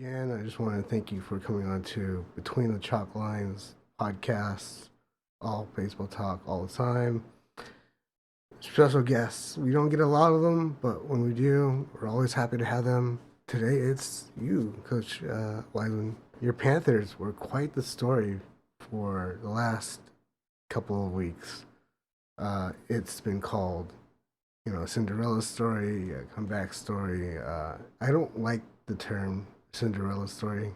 Again, I just want to thank you for coming on to Between the Chalk Lines podcast, all baseball talk all the time. Special guests. We don't get a lot of them, but when we do, we're always happy to have them. Today it's you, Coach Wyland. Your Panthers were quite the story for the last couple of weeks. It's been called, a Cinderella story, a comeback story. I don't like the term Cinderella story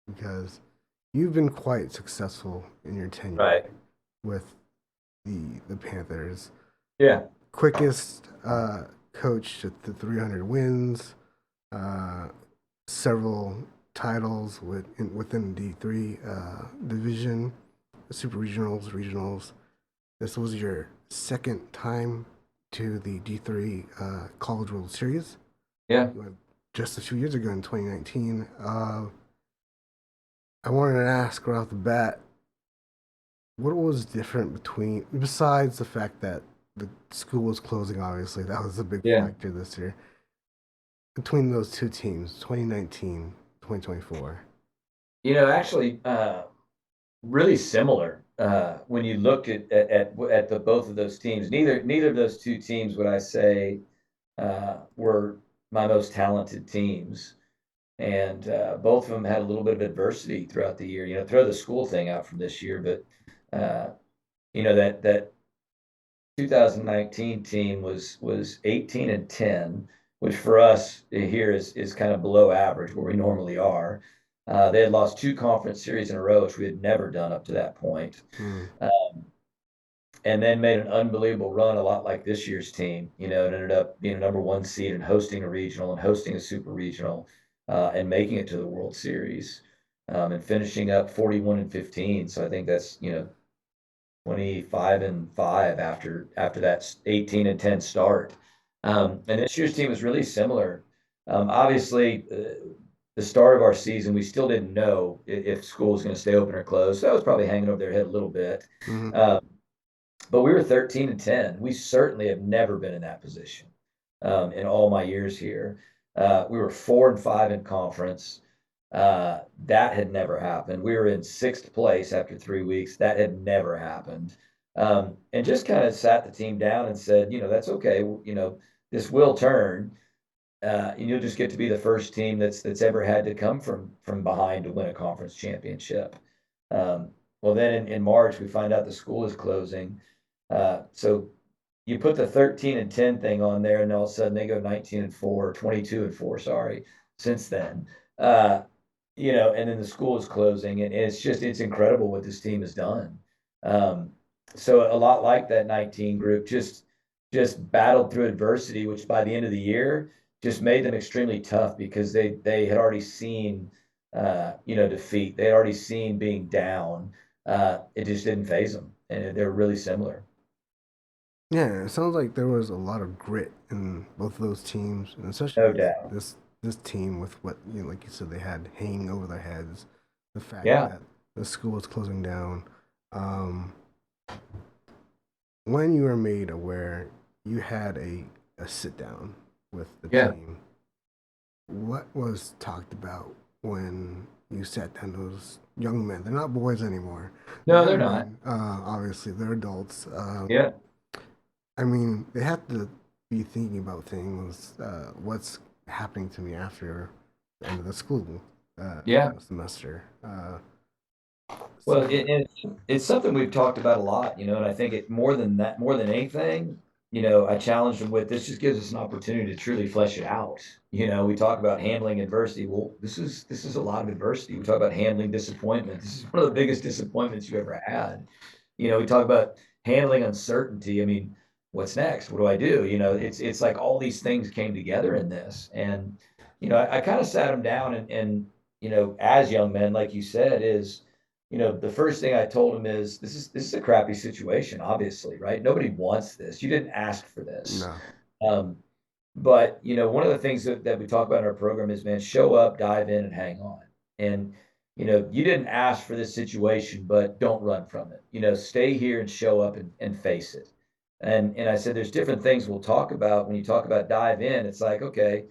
because you've been quite successful in your tenure Right. with the Panthers. Yeah. Quickest coach to 300 wins, uh, several titles within the D3 division, super regionals, regionals. This was your second time to the D3 College World Series. Yeah. Just a few years ago in 2019. I wanted to ask right off the bat, what was different besides the fact that the school was closing, obviously, that was a big Yeah. factor this year, between those two teams, 2019, 2024. Actually, really similar. When you looked at the both of those teams, neither of those two teams would I say were my most talented teams, and both of them had a little bit of adversity throughout the year. Throw the school thing out from this year, but uh, that 2019 team was 18-10, which for us here is kind of below average where we normally are. They had lost two conference series in a row, which we had never done up to that point, Hmm. and then made an unbelievable run, a lot like this year's team. It ended up being a number one seed and hosting a regional and hosting a super regional, and making it to the World Series, and finishing up 41-15. So I think that's 25-5 after that 18-10 start. And this year's team was really similar. Obviously, the start of our season, we still didn't know if school was going to stay open or closed. So that was probably hanging over their head a little bit. Hmm. Um, but we were 13-10. We certainly have never been in that position in all my years here. We were 4-5 in conference. That had never happened. We were in sixth place after 3 weeks. That had never happened. And just kind of sat the team down and said, that's okay. This will turn, and you'll just get to be the first team that's ever had to come from behind to win a conference championship. Well, then in March we find out the school is closing. So you put the 13-10 thing on there, and all of a sudden they go 19-4, 22-4, sorry, since then. Uh, and then the school is closing, and it's incredible what this team has done. Um, so a lot like that 19 group, just battled through adversity, which by the end of the year just made them extremely tough because they had already seen defeat. They had already seen being down. It just didn't phase them, and they're really similar. Yeah, it sounds like there was a lot of grit in both of those teams, and especially No this doubt. this this team with what like you said, they had hanging over their heads, the fact Yeah. that the school was closing down. Um, when you were made aware you had a sit down with the Yeah. team, what was talked about when you sat down those young men? They're not boys anymore. They're No, they're young not. men. Obviously, they're adults. Yeah. I mean, they have to be thinking about things. What's happening to me after the end of the school Yeah. semester? Well, So, it's something we've talked about a lot, and I think it more than that, more than anything, I challenged them with this just gives us an opportunity to truly flesh it out. We talk about handling adversity. Well, this is a lot of adversity. We talk about handling disappointment. This is one of the biggest disappointments you ever had. We talk about handling uncertainty. I mean, what's next? What do I do? It's like all these things came together in this. And, I kind of sat them down and as young men, like you said, is the first thing I told him is this is a crappy situation, obviously, right? Nobody wants this. You didn't ask for this. no. Um, but one of the things that we talk about in our program is, man, show up, dive in, and hang on. And you didn't ask for this situation, but don't run from it. Stay here and show up and face it. And I said, there's different things we'll talk about when you talk about dive in. It's like, okay,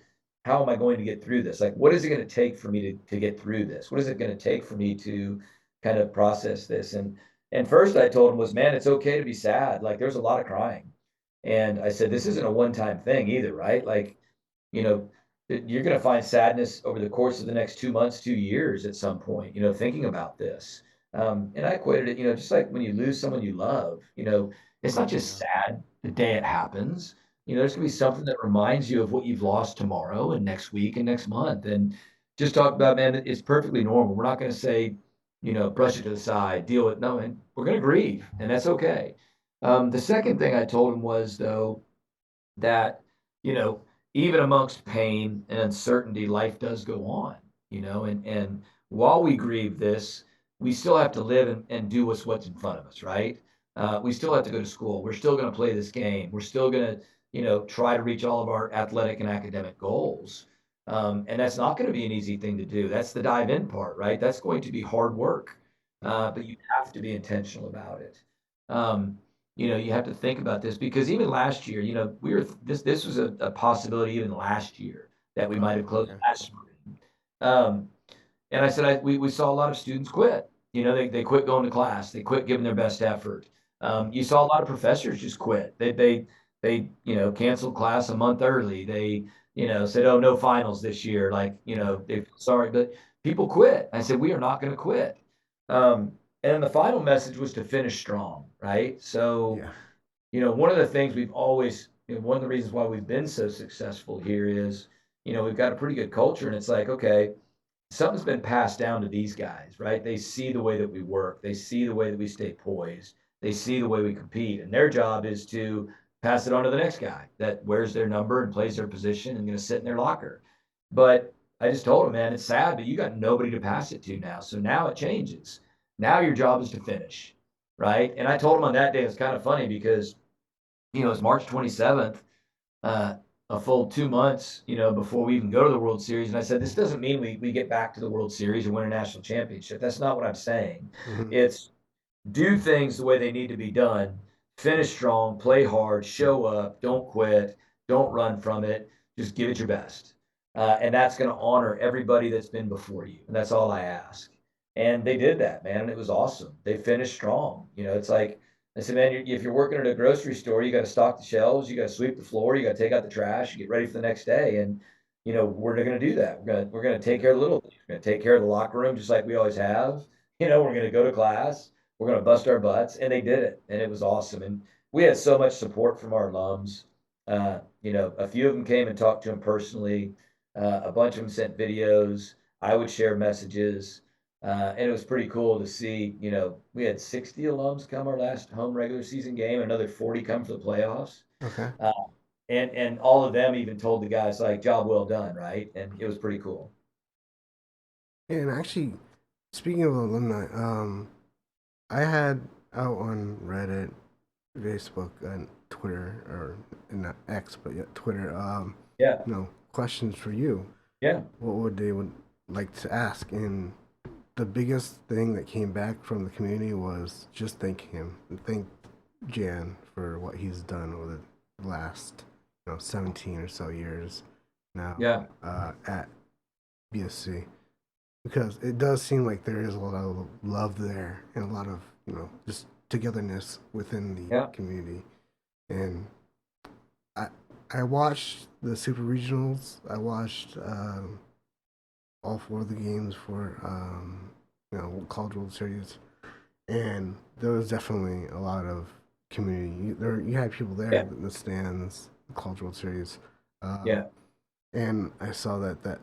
how am I going to get through this? Like, what is it going to take for me to get through this? What is it going to take for me to kind of process this? And first I told him was, man, it's okay to be sad. Like there's a lot of crying. And I said, this isn't a one-time thing either, right? Like, you know, you're going to find sadness over the course of the next 2 months, 2 years at some point, thinking about this. And I equated it, just like when you lose someone you love, it's not just sad the day it happens. There's going to be something that reminds you of what you've lost tomorrow and next week and next month. And just talk about, man, it's perfectly normal. We're not going to say, brush it to the side, deal with, no, and we're going to grieve, and that's okay. The second thing I told him was, though, that, you know, even amongst pain and uncertainty, life does go on, and while we grieve this, we still have to live and do what's in front of us, right? We still have to go to school. We're still going to play this game. We're still going to, try to reach all of our athletic and academic goals. And that's not going to be an easy thing to do. That's the dive in part, right? That's going to be hard work, but you have to be intentional about it. Um, you have to think about this because even last year, this was a possibility even last year that we might have closed Okay. last spring. Um, and I said, we saw a lot of students quit. They quit going to class. They quit giving their best effort. You saw a lot of professors just quit. They canceled class a month early. They, said, oh, no finals this year. Like, they sorry, but people quit. I said, we are not going to quit. And the final message was to finish strong, right? So, Yeah. one of the things we've always, one of the reasons why we've been so successful here is, we've got a pretty good culture, and it's like, okay, something's been passed down to these guys, right? They see the way that we work, they see the way that we stay poised, they see the way we compete, and their job is to pass it on to the next guy that wears their number and plays their position and going to sit in their locker. But I just told him, man, it's sad, but you got nobody to pass it to now. So now it changes. Now your job is to finish, right? And I told him on that day, it's kind of funny because, it's March 27th, uh, a full 2 months, before we even go to the World Series. And I said, this doesn't mean we get back to the World Series and win a national championship. That's not what I'm saying. Hmm. It's do things the way they need to be done, finish strong, play hard, show up, don't quit, don't run from it, just give it your best. And that's going to honor everybody that's been before you. And that's all I ask. And they did that, man. And it was awesome. They finished strong. It's like, I said, man, if you're working at a grocery store, you got to stock the shelves, you got to sweep the floor, you got to take out the trash, you get ready for the next day. And, we're going to do that. We're going to take care of the little things. We're going to take care of the locker room just like we always have. We're going to go to class, we're going to bust our butts. And they did it. And it was awesome. And we had so much support from our alums. A few of them came and talked to him personally. A bunch of them sent videos. I would share messages. And it was pretty cool to see, we had 60 alums come our last home regular season game, another 40 come for the playoffs. Okay. Uh, and all of them even told the guys like, job well done, right? And it was pretty cool. And actually, speaking of alumni, I had out on Reddit, Facebook, and Twitter, or not X, but yeah, Twitter. Yeah. Questions for you. Yeah. What would they would like to ask? And the biggest thing that came back from the community was just thanking him and thank Jan for what he's done over the last 17 or so years now Yeah. at BSC, because it does seem like there is a lot of love there and a lot of just togetherness within the Yeah. community. And I I watched the Super Regionals. I watched all four of the games for College World Series, and there was definitely a lot of community. You had people there Yeah. in the stands, the College World Series, Yeah. and I saw that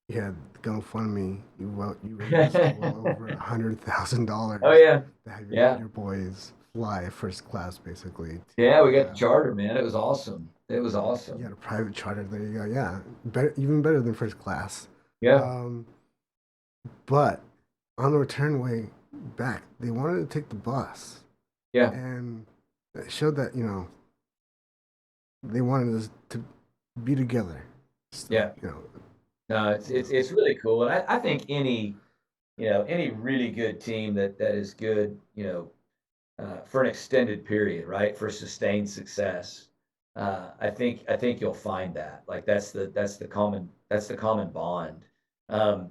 you had GoFundMe. You raised well over $100,000 Oh yeah. to have Yeah. your boys fly first class, basically. Yeah, we got the charter, man. It was awesome. It was You awesome. had a private charter. There you go. Yeah, better, even better than first class. Yeah. Um, but on the return way back, they wanted to take the bus, Yeah. and it showed that they wanted us to be together. Still, Yeah. No, it's really cool. And I think any really good team that is good, for an extended period, right? For sustained success. I think you'll find that like that's the common bond. Um,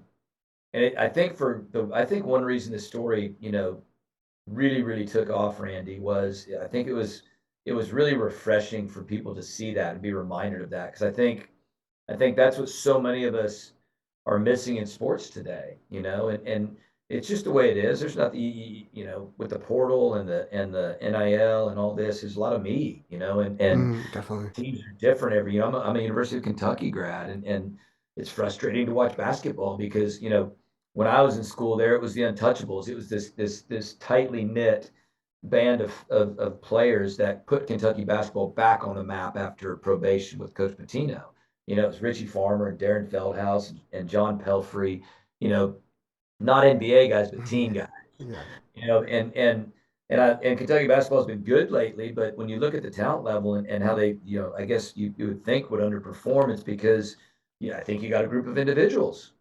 and I think one reason this story, really, really took off, Randy, was I think it was really refreshing for people to see that and be reminded of that because I think that's what so many of us are missing in sports today, and it's just the way it is. There's nothing, with the portal and the NIL and all this. There's a lot of me, and Definitely. teams are different every year. I'm a University of Kentucky grad, and it's frustrating to watch basketball because when I was in school, there it was the untouchables. It was this tightly knit band of players that put Kentucky basketball back on the map after probation with Coach Pitino. It was Richie Farmer and Darren Feldhouse and John Pelfrey. You know, not NBA guys, but team guys. Yeah. And Kentucky basketball has been good lately, but when you look at the talent level and how they, I guess you would think would underperform, it's because, I think you got a group of individuals,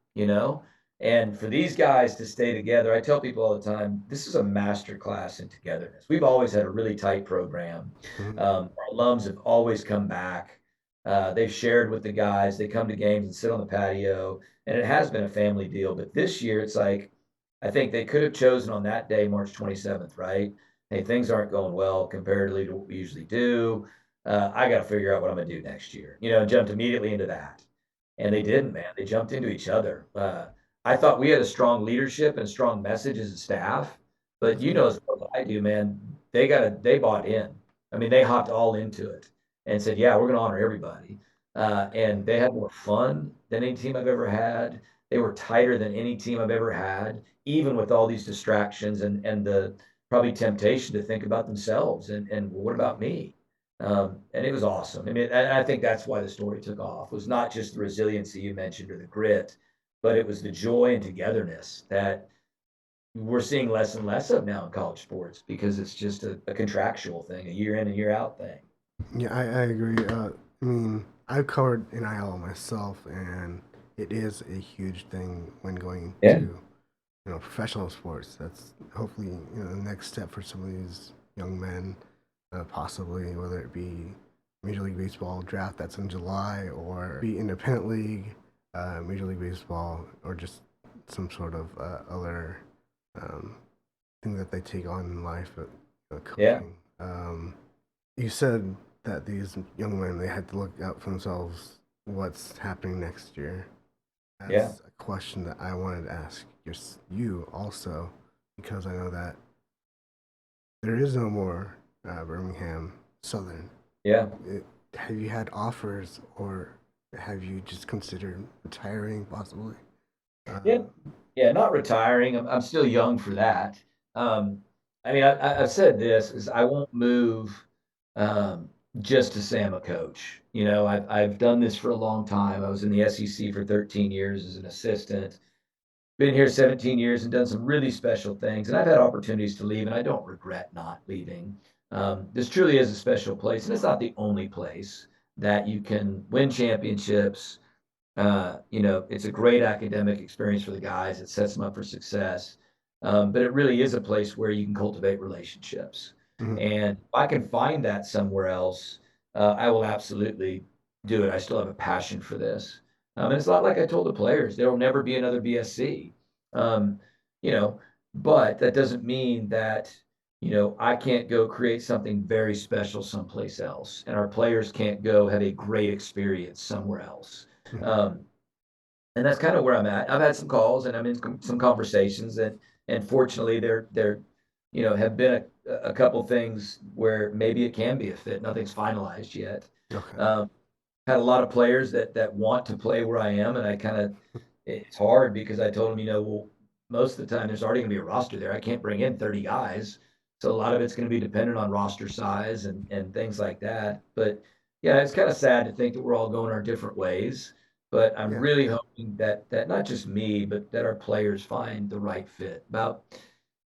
and for these guys to stay together, I tell people all the time, this is a master class in togetherness. We've always had a really tight program. Mhm. Our alums have always come back. They've shared with the guys. They come to games and sit on the patio, and it has been a family deal. But this year, it's like I think they could have chosen on that day, March 27th, right? Hey, things aren't going well comparatively to what we usually do. I got to figure out what I'm going to do next year, and jumped immediately into that. And they didn't, man. They jumped into each other. I thought we had a strong leadership and a strong message as a staff, but Definitely. as well as I do, man, they bought in. I mean, they hopped all into it and said, yeah, we're going to honor everybody. And they had more fun than any team I've ever had. They were tighter than any team I've ever had, even with all these distractions and the probably temptation to think about themselves and what about me? And it was awesome. I mean, and I think that's why the story took off was not just the resiliency you mentioned or the grit, but it was the joy and togetherness that we're seeing less and less of now in college sports because it's just a contractual thing, a year in and year out thing. Yeah, I agree. I mean, I've covered NIL myself, and it is a huge thing when going to, Yeah. professional sports. That's hopefully, the next step for some of these young men, possibly, whether it be Major League Baseball draft that's in July, or be independent league, Major League Baseball, or just some sort of other um, thing that they take on in life, Yeah. coaching. You said that these young men they had to look out for themselves. What's happening next year? Yeah. That's a question that I wanted to ask you also, because I know that there is no more Birmingham Southern. Yeah. It, have you had offers, or have you just considered retiring possibly? Yeah. Um, Yeah. Not retiring. I'm still young for that. Um, I mean, I've said this is I won't move um, just to say I'm a coach. I've done this for a long time. I was in the SEC for 13 years as an assistant. Been here 17 years and done some really special things. And I've had opportunities to leave, and I don't regret not leaving. This truly is a special place, and it's not the only place that you can win championships. It's a great academic experience for the guys. It sets them up for success. But it really is a place where you can cultivate relationships. mhm. And if I can find that somewhere else, I will absolutely do it. I still have a passion for this. And it's not like I told the players, there will never be another BSC. Um, you know, but that doesn't mean that, I can't go create something very special someplace else. And our players can't go have a great experience somewhere else. Mhm. Um, and that's kind of where I'm at. I've had some calls and I'm in some conversations, and fortunately there have been a couple things where maybe it can be a fit. Nothing's finalized yet. Okay. Um, Had a lot of players that want to play where I am, and I kind of it's hard because I told them, well, most of the time there's already going to be a roster there. I can't bring in 30 guys, so a lot of it's going to be dependent on roster size and things like that. But yeah, it's kind of sad to think that we're all going our different ways. But I'm Yeah. really hoping that not just me, but that our players find the right fit. About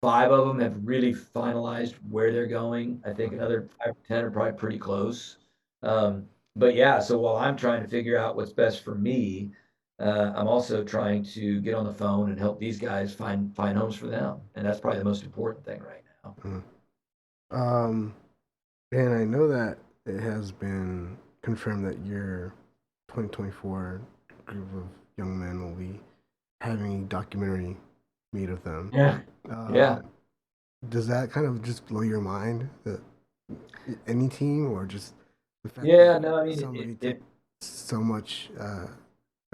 five of them have really finalized where they're going. I think Okay. another 5 or 10 are probably pretty close. Um, but yeah, so while I'm trying to figure out what's best for me, I'm also trying to get on the phone and help these guys find homes for them, and that's probably the most important thing right now. Mhm. Um, and I know that. it has been confirmed that your 2024 group of young men will be having a documentary made of them. Yeah. Uh, Yeah. does that kind of just blow your mind that any team, or just the fact that Yeah. No, I mean, somebody took so much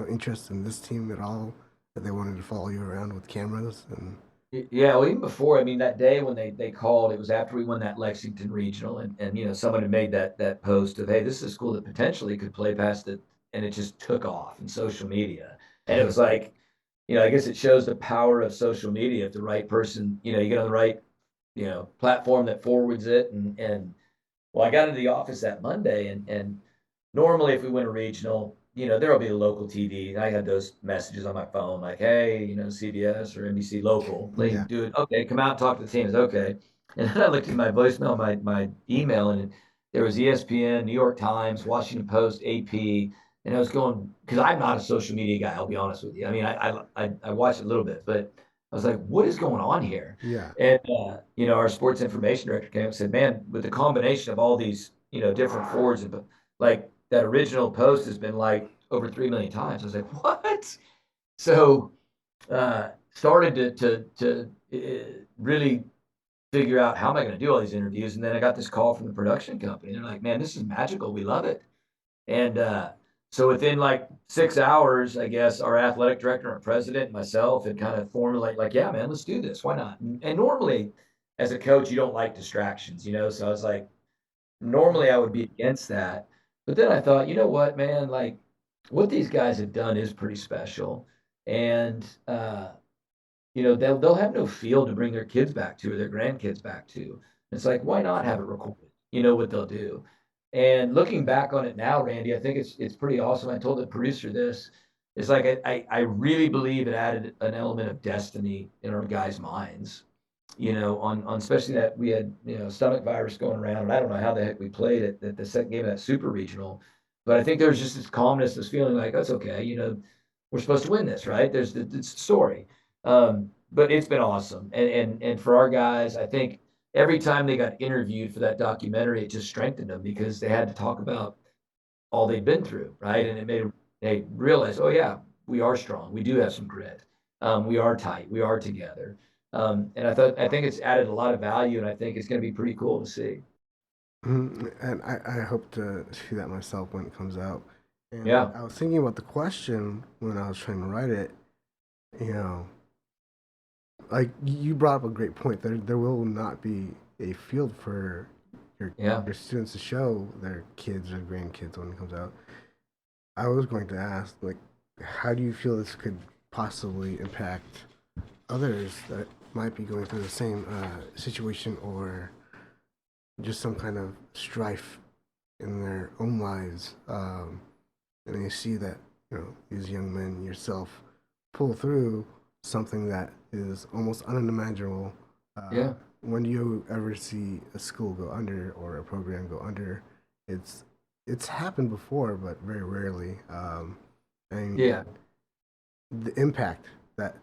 interest in this team at all that they wanted to follow you around with cameras and Yeah, well, even before, I mean, that day when they called, it was after we won that Lexington regional, and someone had made that post of, hey, this is a school that potentially could play past it, and it just took off in social media, and it was like, I guess it shows the power of social media. If the right person, you get on the right, platform that forwards it, and well, I got into the office that Monday, and normally if we win a regional, there'll be a local TV. I had those messages on my phone like, hey, CBS or NBC local, they yeah. do it. Okay, come out and talk to the teams. Okay. And then I looked at my voicemail, my email, and there was ESPN, New York Times, Washington Post, AP, and I was going because I'm not a social media guy. I'll be honest with you. I mean, I watch it a little bit, but I was like, what is going on here? Yeah. And our sports information director came and said, man, with the combination of all these, different forwards, and like that original post has been like over 3 million times. I was like, what? So started to really figure out how am I going to do all these interviews. And then I got this call from the production company. They're like, man, this is magical. We love it. And so within like 6 hours, I guess our athletic director and president and myself had kind of formulated like, yeah, man, let's do this. Why not? And normally as a coach, you don't like distractions, So I was like, normally I would be against that. But then I thought, you know what, man, like what these guys have done is pretty special. And they'll have no field to bring their kids back to or their grandkids back to. It's like, why not have it recorded? You know what they'll do. And looking back on it now, Randy, I think it's pretty awesome. I told the producer this. It's like I really believe it added an element of destiny in our guys' minds. On especially that we had stomach virus going around, and I don't know how the heck we played it at the second game of that super regional, but I think there was just this calmness, this feeling like that's okay. We're supposed to win this, right? There's this story. But it's been awesome. And for our guys, I think every time they got interviewed for that documentary, it just strengthened them because they had to talk about all they've been through, right? And it made they realize, oh yeah, we are strong. We do have some grit. We are tight. We are together. And I think it's added a lot of value, and I think it's going to be pretty cool to see. And I hope to see that myself when it comes out. And Yeah, I was thinking about the question when I was trying to write it. You know, like you brought up a great point. There will not be a field for your yeah. your students to show their kids or grandkids when it comes out. I was going to ask, like, how do you feel this could possibly impact others that might be going through the same situation, or just some kind of strife in their own lives, and you see that these young men yourself pull through something that is almost unimaginable. Yeah. When do you ever see a school go under or a program go under? It's it's happened before, but very rarely. And Yeah. the impact that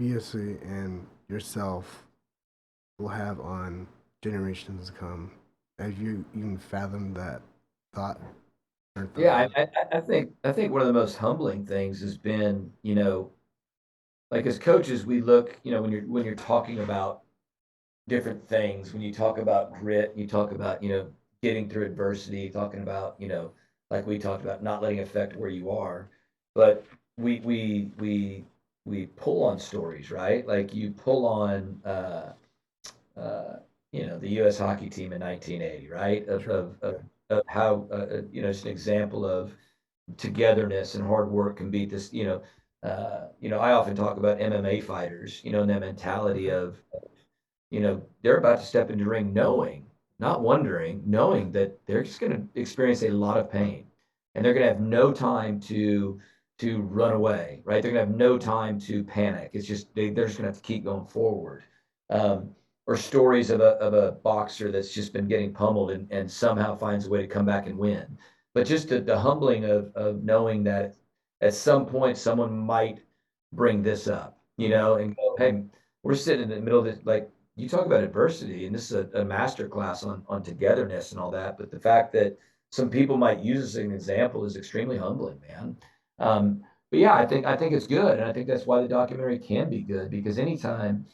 BSC and yourself will have on generations to come. Have you even fathomed that thought or thought Yeah, about it? I think one of the most humbling things has been, like as coaches, we look, when you're talking about different things, when you talk about grit, you talk about, getting through adversity, talking about, like we talked about, not letting it affect where you are. But we we we we pull on stories, right? Like you pull on uh, the U.S. hockey team in 1980, right? Of True. of of, Yeah. of how just an example of togetherness and hard work can beat this. I often talk about MMA fighters, and the mentality Hmm. of they're about to step into the ring knowing, not wondering, knowing that they're just going to experience a lot of pain, and they're going to have no time to run away, right? They're going to have no time to panic. It's just they're just going to have to keep going forward. Um, or stories of a boxer that's just been getting pummeled and somehow finds a way to come back and win. But just the humbling of knowing that at some point someone might bring this up, Hmm. and go, hey, we're sitting in the middle of this, like you talk about adversity, and this is a master class on togetherness and all that, but the fact that some people might use this as an example is extremely humbling, man. But yeah, I think it's good, and I think that's why the documentary can be good, because anytime,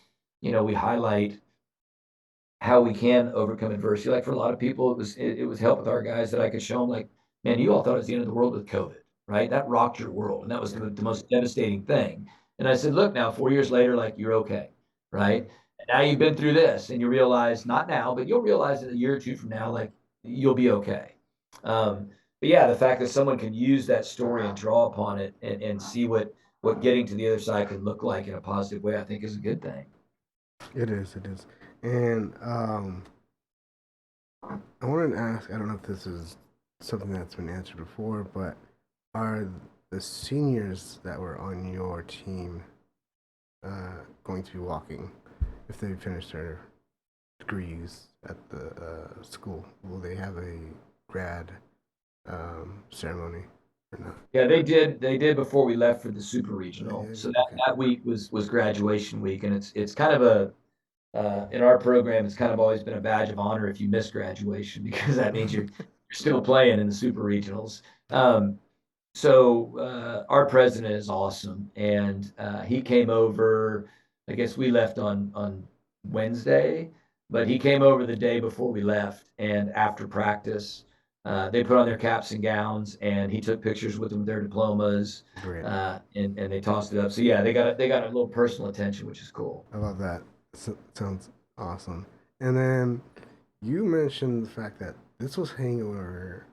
we highlight how we can overcome adversity. Like for a lot of people, it was help with our guys that I could show them, like, man, you all thought it was the end of the world with COVID, right? That rocked your world, and that was Yeah. the most devastating thing. And I said, look, now 4 years later, like, you're okay, right? And now you've been through this, and you realize, not now, but you'll realize that a year or two from now, like, you'll be okay. But yeah, the fact that someone can use that story and draw upon it and see what getting to the other side can look like in a positive way, I think is a good thing. It is. It is. And I wanted to ask. I don't know if this is something that's been answered before, but are the seniors that were on your team going to be walking if they finish their degrees at the school? Will they have a grad ceremony or not? Yeah, they did before we left for the super regional. So that Okay. that week was graduation week, and it's kind of a in our program, it's kind of always been a badge of honor if you miss graduation because that means you're still playing in the super regionals. So our president is awesome, and he came over. I guess we left on Wednesday, but he came over the day before we left, and after practice, they put on their caps and gowns, and he took pictures with them with their diplomas, Great. and they tossed it up. So yeah, they got a little personal attention, which is cool. I love that. Sounds awesome. And then you mentioned the fact that this was hangover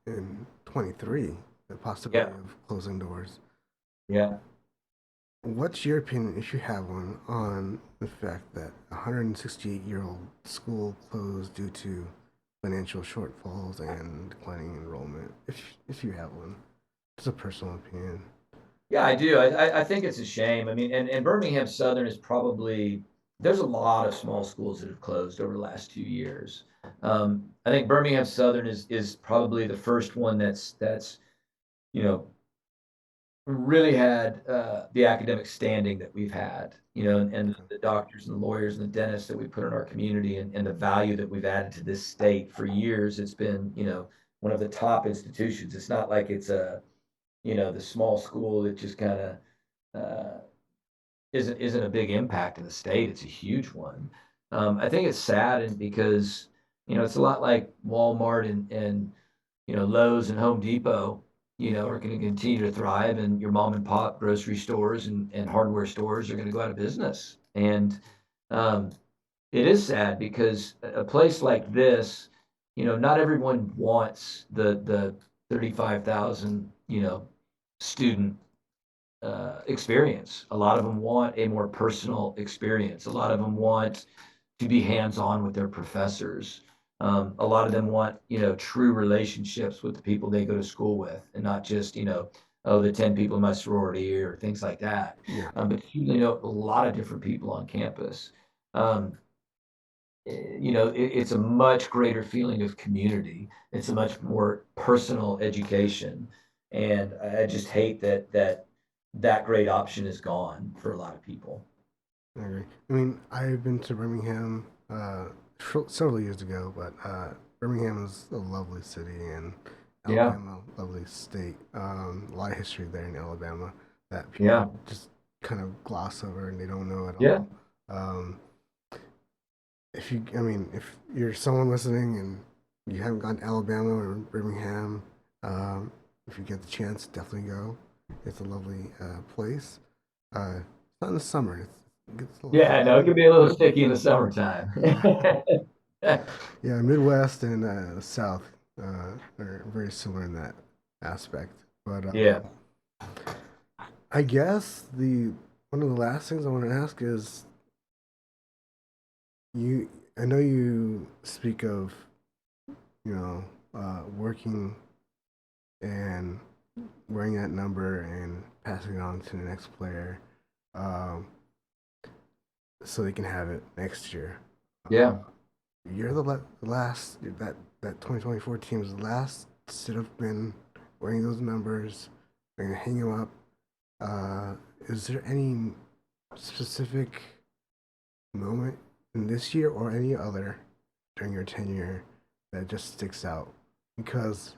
in 23, the possibility Yeah, of closing doors. yeah. What's your opinion, if you have one, on the fact that a 168-year-old school closed due to financial shortfalls and declining enrollment? If you have one, it's a personal opinion. Yeah, I do. I think it's a shame. I mean, and Birmingham-Southern is probably there's a lot of small schools that have closed over the last 2 years. I think Birmingham-Southern is probably the first one that's you know really had the academic standing that we've had, and Okay. the doctors and the lawyers and the dentists that we put in our community, and the value that we've added to this state for years. It's been one of the top institutions. It's not like it's the small school that just kind of uh, isn't a big impact in the state. It's a huge one. I think it's sad, and because it's a lot like Walmart and Lowe's and Home Depot. Are going to continue to thrive, and your mom and pop grocery stores and hardware stores are going to go out of business. And um, it is sad because a place like this, not everyone wants the 35,000 student experience. A lot of them want a more personal experience. A lot of them want to be hands-on with their professors. A lot of them want, true relationships with the people they go to school with, and not just, oh, the 10 people in my sorority or things like that. Yeah, But you know a lot of different people on campus. Um, it's a much greater feeling of community. It's a much more personal education, and I just hate that great option is gone for a lot of people. I agree. I mean, I've been to Birmingham several years ago, but Birmingham is a lovely city and Yeah, Alabama, a lovely state. A lot of history there in Alabama that people yeah, just kind of gloss over and they don't know at yeah. all. Um, I mean, if you're someone listening and you haven't gone to Alabama or Birmingham, um, if you get the chance, definitely go. It's a lovely place. It's not in the summer. It gets a little Yeah, no, it can sticky. be a little sticky in the summertime. Yeah, Midwest and South are very similar in that aspect. But Yeah, I guess the one of the last things I want to ask is you. I know you speak of working and wearing that number and passing it on to the next player, um, so they can have it next year. yeah, You're the last that 2024 team's last should have been wearing those numbers. They're gonna hang them up. Is there any specific moment in this year or any other during your tenure that just sticks out? Because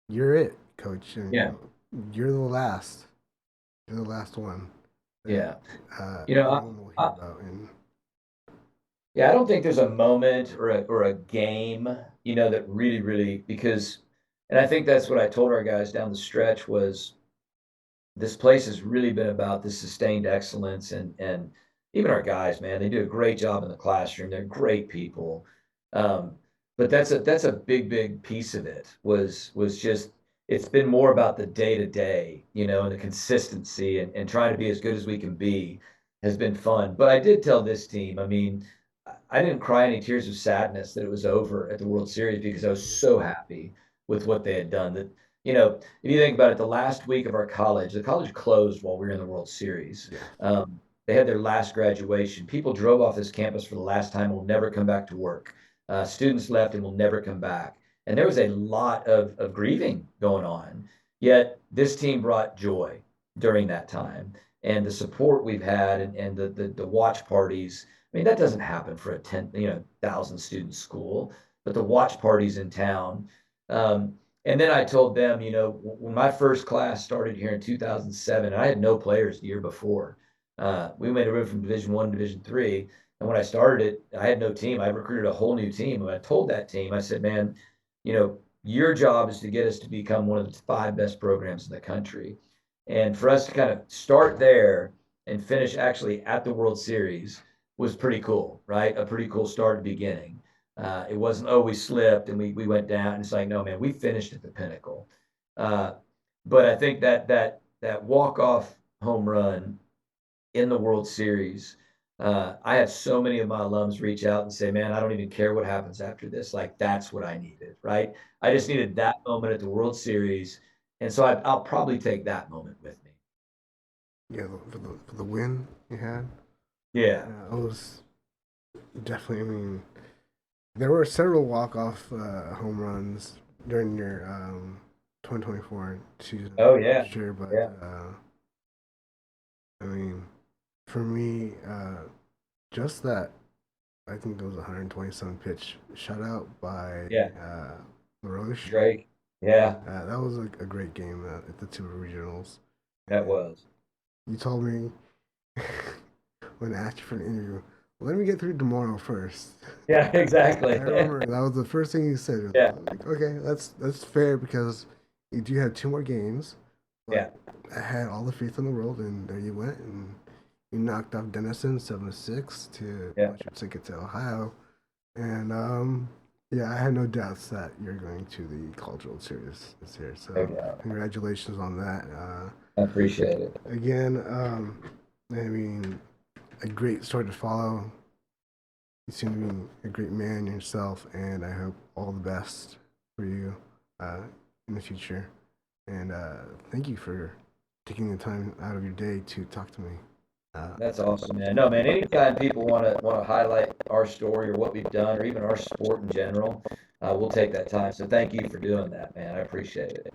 you're it, coach, and Yeah. you're the last. You're the last one that Yeah. You know, everyone will hear about. And yeah, I don't think there's a moment or a game, that really because, and I think that's what I told our guys down the stretch was this place has really been about the sustained excellence and even our guys, man, they do a great job in the classroom. They're great people. Um, but that's a big piece of it was just it's been more about the day to day, and the consistency and trying to be as good as we can be has been fun. But I did tell this team, I mean, I didn't cry any tears of sadness that it was over at the World Series because I was so happy with what they had done. That, if you think about it, the last week of the college closed while we were in the World Series. yeah, They had their last graduation. People drove off this campus for the last time, will never come back to work. Students left and will never come back. And there was a lot of grieving going on. Yet this team brought joy during that time. And the support we've had and the watch parties. I mean, that doesn't happen for a 10,000 student school, but the watch parties in town. And then I told them, when my first class started here in 2007, I had no players the year before. We made a move from Division I to Division III. And when I started it, I had no team. I recruited a whole new team. And I told that team, I said, man, your job is to get us to become one of the 5 best programs in the country. And for us to kind of start there and finish actually at the World Series was pretty cool, right? A pretty cool start at the beginning. It wasn't, oh, we slipped and we went down. It's like, no, man, we finished at the pinnacle. Uh, but I think that walk-off home run in the World Series, I had so many of my alums reach out and say, man, I don't even care what happens after this. Like, that's what I needed, right? I just needed that moment at the World Series. And so I'll probably take that moment with me. yeah, for the win you had, Yeah. I was definitely. I mean, there were several walk off home runs during your 2024 season, Oh, for yeah. sure. But Yeah. I mean, for me, just that, I think there was a 127 pitch shutout by Yeah. LaRoche. Drake. Yeah, That was a great game at the two regionals. that And was. you told me when I asked you for an interview, let me get through tomorrow first. Yeah, I exactly. remember that was the first thing you said. Yeah. Like, okay, that's fair because you do have 2 more games, Yeah. but I had all the faith in the world, and there you went, and you knocked off Denison 7-6 to Yeah. punch your ticket to Ohio, and yeah, I had no doubts that you're going to the College World Series this year. No So doubt. congratulations on that. I appreciate it. Again, I mean, a great story to follow. You seem to be a great man yourself, and I hope all the best for you uh, in the future. And thank you for taking the time out of your day to talk to me. That's awesome, man. No, man, anytime people want to highlight our story or what we've done or even our sport in general, we'll take that time. So thank you for doing that, man. I appreciate it.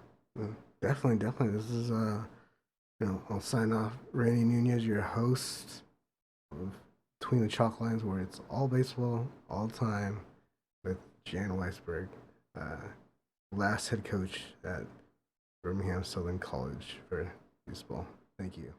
Definitely, definitely. This is, I'll sign off. Randy Nunez, your host of Between the Chalk Lines, where it's all baseball, all time, with Jan Weisberg, uh, last head coach at Birmingham-Southern College for baseball. Thank you.